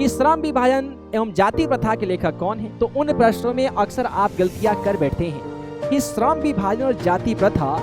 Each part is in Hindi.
कि श्रम विभाजन एवं जाति प्रथा के लेखक कौन है? तो उन प्रश्नों में अक्सर आप गलतियां कर बैठते हैं कि श्रम विभाजन और जाति प्रथा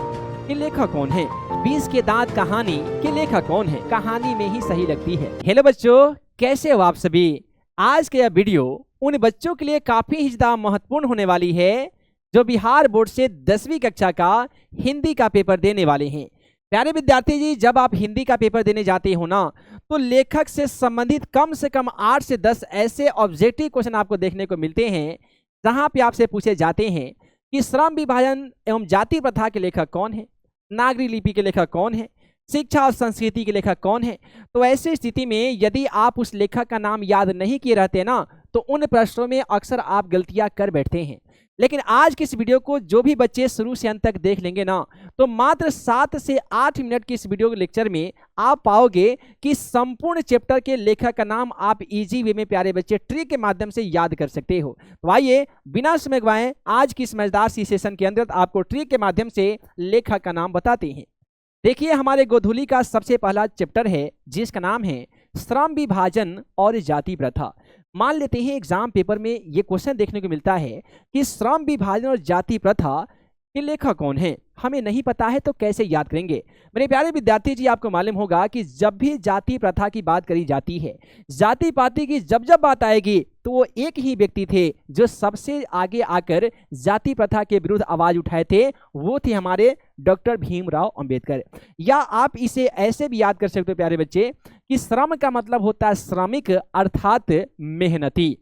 के लेखक कौन है। 20 के दांत कहानी के लेखक कौन है? कहानी में ही सही लगती है। हेलो बच्चों, कैसे हो आप सभी? आज का यह वीडियो उन बच्चों के लिए काफी ही ज्यादा महत्वपूर्ण होने वाली है जो बिहार बोर्ड से 10वीं कक्षा का हिंदी का पेपर देने वाले हैं। प्यारे विद्यार्थी जी, जब आप हिंदी का पेपर देने जाते हो ना, तो लेखक से संबंधित कम से कम 8 से 10 ऐसे ऑब्जेक्टिव क्वेश्चन आपको देखने को मिलते हैं जहां पे आपसे पूछे जाते हैं कि श्रम विभाजन एवं जाति प्रथा के लेखक कौन है, नागरी लिपि के लेखक कौन है, शिक्षा और संस्कृति के लेखक कौन है। तो ऐसी स्थिति में यदि आप उस लेखक का नाम याद नहीं किए रहते ना, तो उन प्रश्नों में अक्सर आप गलतियां कर बैठते हैं। लेकिन आज के इस वीडियो को जो भी बच्चे शुरू से अंत तक देख लेंगे ना, तो मात्र 7 से 8 मिनट की इस वीडियो के लेक्चर में आप पाओगे कि संपूर्ण चैप्टर के लेखक का नाम आप इजी वे में प्यारे बच्चे ट्रिक के माध्यम से याद कर सकते हो। तो आइए बिना समय गवाए आज की इस मजेदार सी सेशन के अंदर आपको ट्रिक के माध्यम से लेखक का नाम बताते हैं। देखिए, हमारे गोधूली का सबसे पहला चैप्टर है जिसका नाम है श्रम विभाजन और जाति प्रथा। मान लेते हैं एग्जाम पेपर में ये क्वेश्चन देखने को मिलता है कि श्रम विभाजन और जाति प्रथा के लेखक कौन है। हमें नहीं पता है तो कैसे याद करेंगे? मेरे प्यारे विद्यार्थी जी, आपको मालूम होगा कि जब भी जाति प्रथा की बात करी जाती है, जाति पाति की जब जब बात आएगी, तो वो एक ही व्यक्ति थे जो सबसे आगे आकर जाति प्रथा के विरुद्ध आवाज उठाए थे। वो थे हमारे डॉक्टर भीमराव अंबेडकर। या आप इसे ऐसे भी याद कर सकते हो प्यारे बच्चे कि श्रम का मतलब होता है श्रमिक अर्थात मेहनती।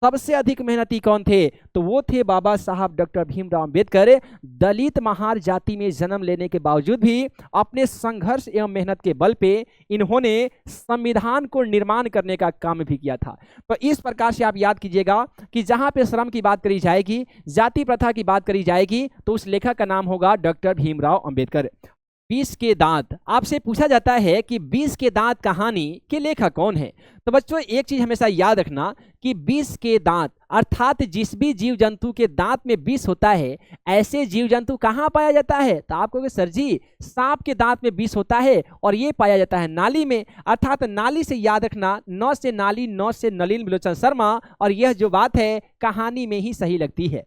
सबसे अधिक मेहनती कौन थे? तो वो थे बाबा साहब डॉक्टर भीमराव अंबेडकर। दलित महार जाति में जन्म लेने के बावजूद भी अपने संघर्ष एवं मेहनत के बल पे इन्होंने संविधान को निर्माण करने का काम भी किया था। तो इस प्रकार से आप याद कीजिएगा कि जहां पे श्रम की बात करी जाएगी, जाति प्रथा की बात करी जाएगी, तो उस लेखक का नाम होगा डॉक्टर भीमराव अंबेडकर। 20 के दांत, आपसे पूछा जाता है कि 20 के दांत कहानी के लेखक कौन है। तो बच्चों, एक चीज हमेशा याद रखना कि 20 के दांत अर्थात जिस भी जीव जंतु के दांत में विष होता है, ऐसे जीव जंतु कहाँ पाया जाता है? तो आप कहोगे सर जी, सांप के दांत में विष होता है और ये पाया जाता है नाली में। अर्थात नाली से याद रखना, नौ से नाली, नौ से नलिन विलोचन शर्मा। और यह जो बात है कहानी में ही सही लगती है।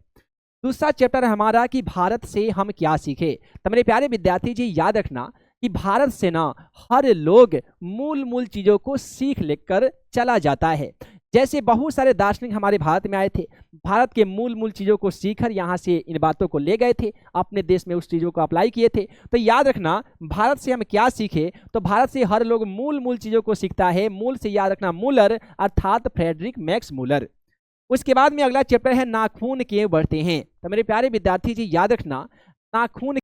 दूसरा चैप्टर है हमारा कि भारत से हम क्या सीखे। तो मेरे प्यारे विद्यार्थी जी, याद रखना कि भारत से ना हर लोग मूल चीजों को सीख लेकर चला जाता है। जैसे बहुत सारे दार्शनिक हमारे भारत में आए थे, भारत के मूल चीजों को सीखकर यहाँ से इन बातों को ले गए थे, अपने देश में उस चीजों को अप्लाई किए थे। तो याद रखना, भारत से हम क्या सीखे? तो भारत से हर लोग मूल चीजों को सीखता है। मूल से याद रखना मूलर अर्थात फ्रेडरिक मैक्स मूलर। उसके बाद में अगला चैप्टर है नाखून क्यों बढ़ते हैं। तो मेरे प्यारे विद्यार्थी जी, याद रखना नाखून।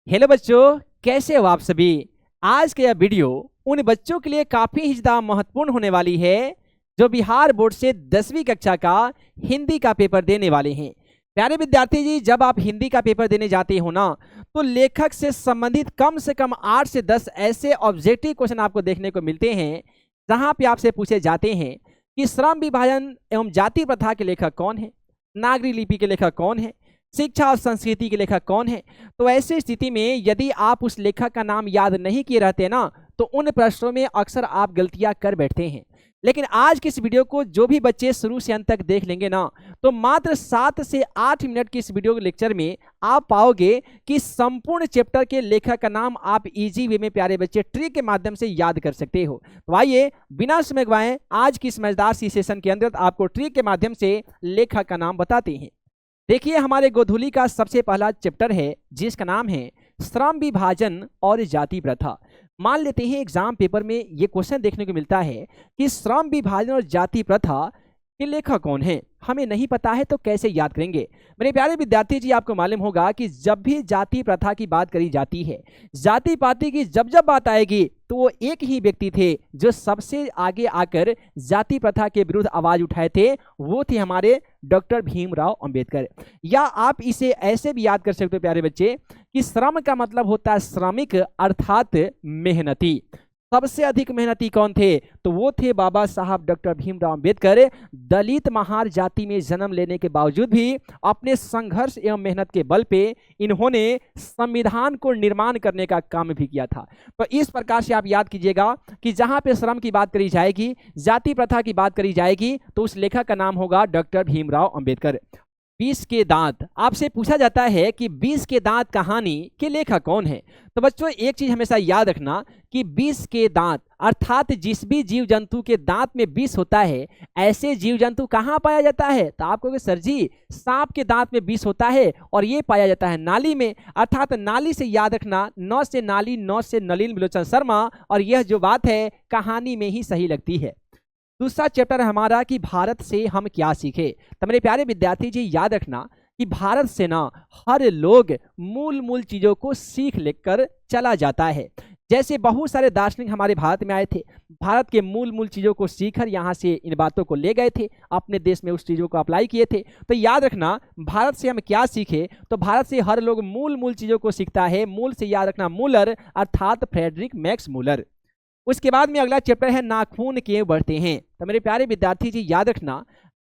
हेलो बच्चों, कैसे हो आप सभी? आज का यह वीडियो उन बच्चों के लिए काफी ही ज्यादा महत्वपूर्ण होने वाली है जो बिहार बोर्ड से 10वीं कक्षा का हिंदी का पेपर देने वाले हैं। प्यारे विद्यार्थी जी, जब आप हिंदी का पेपर देने जाते हो ना, तो लेखक से संबंधित कम से कम 8 से 10 ऐसे ऑब्जेक्टिव क्वेश्चन आपको देखने को मिलते हैं जहां पे आपसे पूछे जाते हैं कि श्रम विभाजन एवं जाति प्रथा के लेखक कौन है, नागरी लिपि के लेखक कौन है, शिक्षा और संस्कृति के लेखक कौन है। तो ऐसी स्थिति में यदि आप उस लेखक का नाम याद नहीं किए रहते ना, तो उन प्रश्नों में अक्सर आप गलतियां कर बैठते हैं। लेकिन आज की इस वीडियो को जो भी बच्चे शुरू से अंत तक देख लेंगे ना, तो मात्र 7 से 8 मिनट की इस वीडियो के लेक्चर में आप पाओगे कि संपूर्ण चैप्टर के लेखक का नाम आप इजी वे में प्यारे बच्चे ट्रिक के माध्यम से याद कर सकते हो। तो आइए बिना समय गवाए आज की इस मजेदार सी सेशन के अंदर आपको ट्रिक के माध्यम से लेखक का नाम बताते हैं। देखिए, हमारे गोधूली का सबसे पहला चैप्टर है जिसका नाम है श्रम विभाजन और जाति प्रथा। मान लेते हैं एग्जाम पेपर में ये क्वेश्चन देखने को मिलता है कि श्रम विभाजन और जाति प्रथा के लेखक कौन है। हमें नहीं पता है तो कैसे याद करेंगे? मेरे प्यारे विद्यार्थी जी, आपको मालूम होगा कि जब भी जाति प्रथा की बात करी जाती है, जाति पाति की जब जब बात आएगी, तो वो एक ही व्यक्ति थे जो सबसे आगे आकर जाति प्रथा के विरुद्ध आवाज उठाए थे। वो थे हमारे डॉक्टर भीमराव अंबेडकर। या आप इसे ऐसे भी याद कर सकते हो प्यारे बच्चे कि श्रम का मतलब होता है श्रमिक अर्थात मेहनती। सबसे अधिक मेहनती कौन थे? तो वो थे बाबा साहब डॉक्टर भीमराव अंबेडकर। दलित महार जाति में जन्म लेने के बावजूद भी अपने संघर्ष एवं मेहनत के बल पे इन्होंने संविधान को निर्माण करने का काम भी किया था। तो इस प्रकार से आप याद कीजिएगा कि जहां पे श्रम की बात करी जाएगी, जाति प्रथा की बात करी जाएगी, तो उस लेखक का नाम होगा डॉक्टर भीमराव अंबेडकर। 20 के दांत, आपसे पूछा जाता है कि 20 के दांत कहानी के लेखक कौन है? तो बच्चों एक चीज हमेशा याद रखना कि 20 के दांत अर्थात जिस भी जीव जंतु के दांत में विष होता है, ऐसे जीव जंतु कहाँ पाया जाता है? तो आप कहोगे सर जी सांप के दांत में विष होता है और ये पाया जाता है नाली में, अर्थात नाली से याद रखना, न से नाली न से नलिन विलोचन शर्मा, और यह जो बात है कहानी में ही सही लगती है। दूसरा चैप्टर हमारा कि भारत से हम क्या सीखे। तो मेरे प्यारे विद्यार्थी जी याद रखना कि भारत से ना हर लोग मूल मूल चीजों को सीख लेकर चला जाता है। जैसे बहुत सारे दार्शनिक हमारे भारत में आए थे, भारत के मूल मूल चीजों को सीखकर यहाँ से इन बातों को ले गए थे, अपने देश में उस चीजों को अप्लाई किए थे। तो याद रखना भारत से हम क्या सीखे, तो भारत से हर लोग मूल मूल चीजों को सीखता है। मूल से याद रखना मूलर अर्थात फ्रेडरिक मैक्स मूलर। उसके बाद में अगला चैप्टर है नाखून क्यों बढ़ते हैं। तो मेरे प्यारे विद्यार्थी जी याद रखना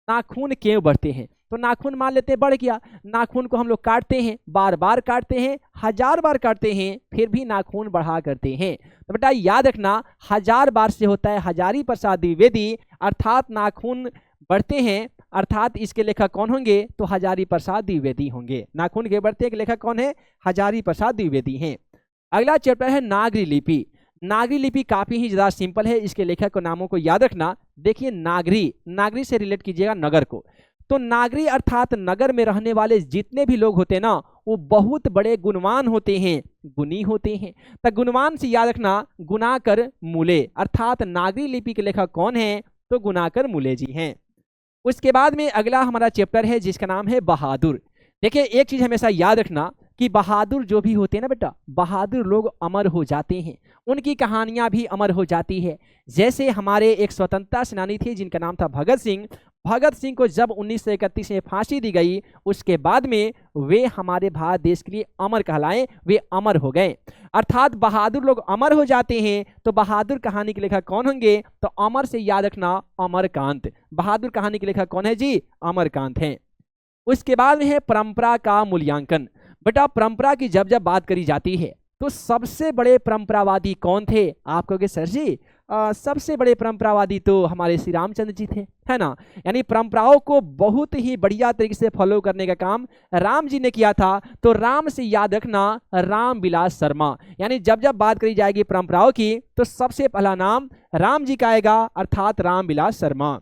नाखून क्यों बढ़ते हैं। तो नाखून मान लेते हैं बढ़ गया, नाखून को हम लोग काटते हैं, बार बार काटते हैं, 1000 बार काटते हैं, फिर भी नाखून बढ़ा करते हैं। तो बेटा याद रखना 1000 बार से होता है हजारी प्रसाद द्विवेदी, अर्थात नाखून बढ़ते हैं, अर्थात इसके लेखक कौन होंगे? तो हजारी प्रसाद द्विवेदी होंगे। नाखून के बढ़ते के लेखक कौन है? हजारी प्रसाद द्विवेदी हैं। अगला चैप्टर है नागरी लिपि। नागरी लिपि काफी ही ज्यादा सिंपल है, इसके लेखक के नामों को याद रखना। देखिए नागरी, नागरी से रिलेट कीजिएगा नगर को। तो नागरी अर्थात नगर में रहने वाले जितने भी लोग होते हैं ना, वो बहुत बड़े गुणवान होते हैं, गुणी होते हैं। तो गुणवान से याद रखना गुणाकर मूले, अर्थात नागरी लिपि के लेखक कौन है? तो गुणाकर मूले जी हैं। उसके बाद में अगला हमारा चैप्टर है जिसका नाम है बहादुर। देखिए एक चीज हमेशा याद रखना कि बहादुर जो भी होते हैं ना बेटा, बहादुर लोग अमर हो जाते हैं, उनकी कहानियां भी अमर हो जाती है। जैसे हमारे एक स्वतंत्रता सेनानी थे जिनका नाम था भगत सिंह। भगत सिंह को जब 1931 में फांसी दी गई, उसके बाद में वे हमारे भारत देश के लिए अमर कहलाए, वे अमर हो गए। अर्थात बहादुर लोग अमर हो जाते हैं। तो बहादुर कहानी के लेखक कौन होंगे? तो अमर से याद रखना अमरकांत। बहादुर कहानी के लेखक कौन है जी? अमरकांत हैं। उसके बाद में है परंपरा का मूल्यांकन। बेटा परंपरा की जब जब बात करी जाती है तो सबसे बड़े परंपरावादी कौन थे? आप कहोगे सर जी सबसे बड़े परंपरावादी तो हमारे श्री रामचंद्र जी थे, है ना। यानी परंपराओं को बहुत ही बढ़िया तरीके से फॉलो करने का काम राम जी ने किया था। तो राम से याद रखना राम विलास शर्मा। यानी जब जब बात करी जाएगी परंपराओं की तो सबसे पहला नाम राम जी का आएगा, अर्थात राम विलास शर्मा।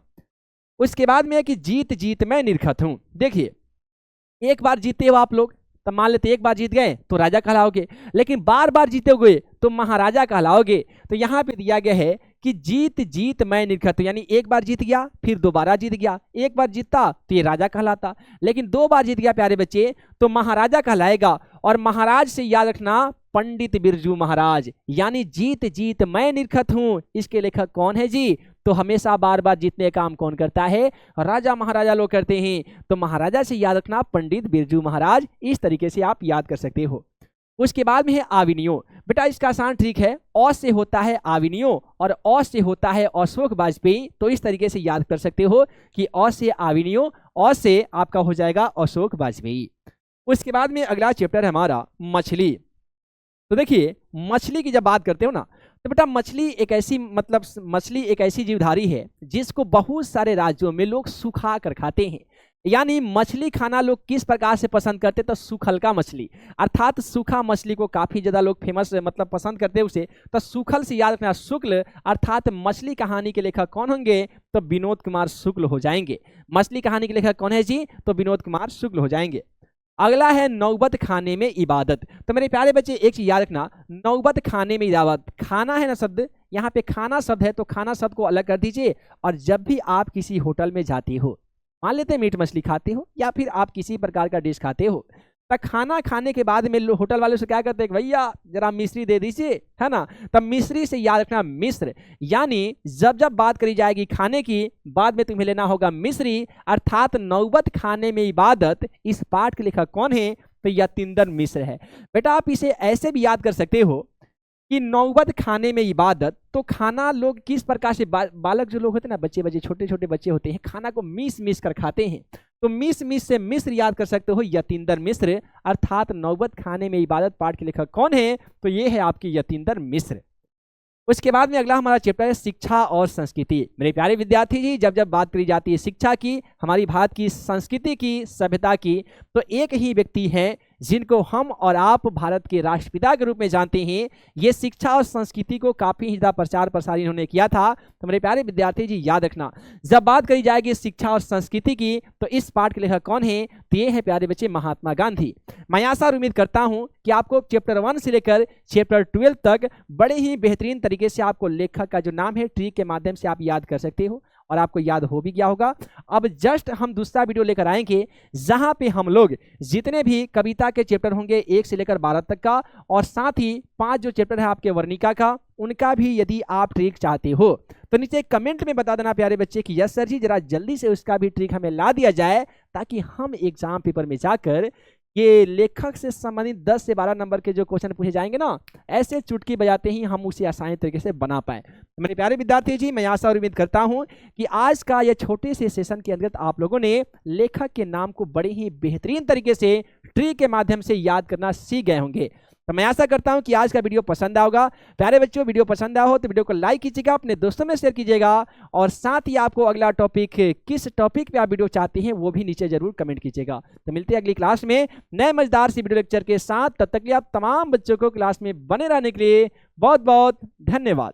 उसके बाद में है कि जीत जीत मैं निरखत हूं। देखिए एक बार जीते हो आप लोग, तो मान लेते एक बार जीत गए तो राजा कहलाओगे, लेकिन बार बार जीते हुए तो महाराजा कहलाओगे। तो यहाँ पे दिया गया है कि जीत जीत मैं निरखत हूं, यानी एक बार जीत गया फिर दोबारा जीत गया, एक बार जीतता तो ये राजा कहलाता, लेकिन 2 बार जीत गया प्यारे बच्चे तो महाराजा कहलाएगा। और महाराज से याद रखना पंडित बिरजू महाराज। यानी जीत जीत मैं निरखत हूं, इसके लेखक कौन है जी? तो हमेशा बार बार जीतने का काम कौन करता है? राजा महाराजा लोग करते हैं। तो महाराजा से याद रखना पंडित बिरजू महाराज। इस तरीके से आप याद कर सकते हो। उसके बाद में है आविनियो। बेटा इसका आसान ट्रिक है, अ से होता है आविनियो और अ से होता है अशोक वाजपेयी। तो इस तरीके से याद कर सकते हो कि अ से आविनियो, अ से आपका हो जाएगा अशोक वाजपेयी। उसके बाद में अगला चैप्टर है हमारा मछली। तो देखिए मछली की जब बात करते हो ना, तो बेटा मछली एक ऐसी जीवधारी है जिसको बहुत सारे राज्यों में लोग सुखा कर खाते हैं। यानी मछली खाना लोग किस प्रकार से पसंद करते? तो सूखल का मछली, अर्थात सूखा मछली को काफी ज्यादा लोग फेमस पसंद करते हैं उसे। तो सूखल से याद रखना शुक्ल, अर्थात मछली कहानी के लेखक कौन होंगे? तो विनोद कुमार शुक्ल हो जाएंगे। मछली कहानी के लेखक कौन है जी? तो विनोद कुमार शुक्ल हो जाएंगे। अगला है नौबत खाने में इबादत। तो मेरे प्यारे बच्चे एक चीज याद रखना, नौबत खाने में इबादत, खाना है ना शब्द, यहाँ पे खाना शब्द है तो खाना शब्द को अलग कर दीजिए। और जब भी आप किसी होटल में जाते हो, मान लेते हैं मीट मछली खाते हो या फिर आप किसी प्रकार का डिश खाते हो, तो खाना खाने के बाद में होटल वाले से क्या करते हैं? भैया जरा मिश्री दे दीजिए, है ना। तब मिश्री से याद रखना मिश्र। यानी जब जब बात करी जाएगी खाने की, बाद में तुम्हें लेना होगा मिश्री, अर्थात नौबत खाने में इबादत। इस पाठ के लेखक कौन है? तो यतींद्र मिश्र है। बेटा आप इसे ऐसे भी याद कर सकते हो कि नौबत खाने में इबादत। तो खाना लोग किस प्रकार से बालक जो लोग होते हैं ना, बच्चे छोटे छोटे बच्चे होते हैं, खाना को मीस मीस कर खाते हैं। तो मीस मीस से मिस्र याद कर सकते हो, यतींदर मिस्र, अर्थात नौबत खाने में इबादत पाठ के लेखक कौन है? तो ये है आपकी यतींदर मिस्र। उसके बाद में अगला हमारा चैप्टर है शिक्षा और संस्कृति। मेरे प्यारे विद्यार्थी जी, जब बात करी जाती है शिक्षा की, हमारी भारत की संस्कृति की, सभ्यता की, तो एक ही व्यक्ति है जिनको हम और आप भारत के राष्ट्रपिता के रूप में जानते हैं। ये शिक्षा और संस्कृति को काफी ज़्यादा प्रचार प्रसार इन्होंने किया था। तो मेरे प्यारे विद्यार्थी जी याद रखना, जब बात करी जाएगी शिक्षा और संस्कृति की, तो इस पाठ के लेखक कौन है? तो ये है प्यारे बच्चे महात्मा गांधी। मैं आशा और उम्मीद करता हूं कि आपको चैप्टर 1 से लेकर चैप्टर 12 तक बड़े ही बेहतरीन तरीके से आपको लेखक का जो नाम है ट्रिक के माध्यम से आप याद कर सकते हो और आपको याद हो भी गया होगा। अब जस्ट हम दूसरा वीडियो लेकर आएंगे जहां पे हम लोग जितने भी कविता के चैप्टर होंगे 1 से लेकर 12 तक का, और साथ ही 5 जो चैप्टर है आपके वर्णिका का, उनका भी यदि आप ट्रिक चाहते हो तो नीचे कमेंट में बता देना प्यारे बच्चे कि यस सर जी, जरा जल्दी से उसका भी ट्रिक हमें ला दिया जाए, ताकि हम एग्जाम पेपर में जाकर ये लेखक से संबंधित 10 से 12 नंबर के जो क्वेश्चन पूछे जाएंगे ना, ऐसे चुटकी बजाते ही हम उसे आसानी तरीके से बना पाए। मेरे प्यारे विद्यार्थी जी, मैं आशा और उम्मीद करता हूं कि आज का ये छोटे से सेशन के अंतर्गत आप लोगों ने लेखक के नाम को बड़े ही बेहतरीन तरीके से ट्री के माध्यम से याद करना सीख गए होंगे। तो मैं आशा करता हूं कि आज का वीडियो पसंद आओगा। प्यारे बच्चों, वीडियो पसंद आया हो तो वीडियो को लाइक कीजिएगा, अपने दोस्तों में शेयर कीजिएगा, और साथ ही आपको अगला टॉपिक, किस टॉपिक पे आप वीडियो चाहते हैं वो भी नीचे जरूर कमेंट कीजिएगा। तो मिलते हैं अगली क्लास में नए मजेदार सी वीडियो लेक्चर के साथ। तब तक के लिए आप तमाम बच्चों को क्लास में बने रहने के लिए बहुत बहुत धन्यवाद।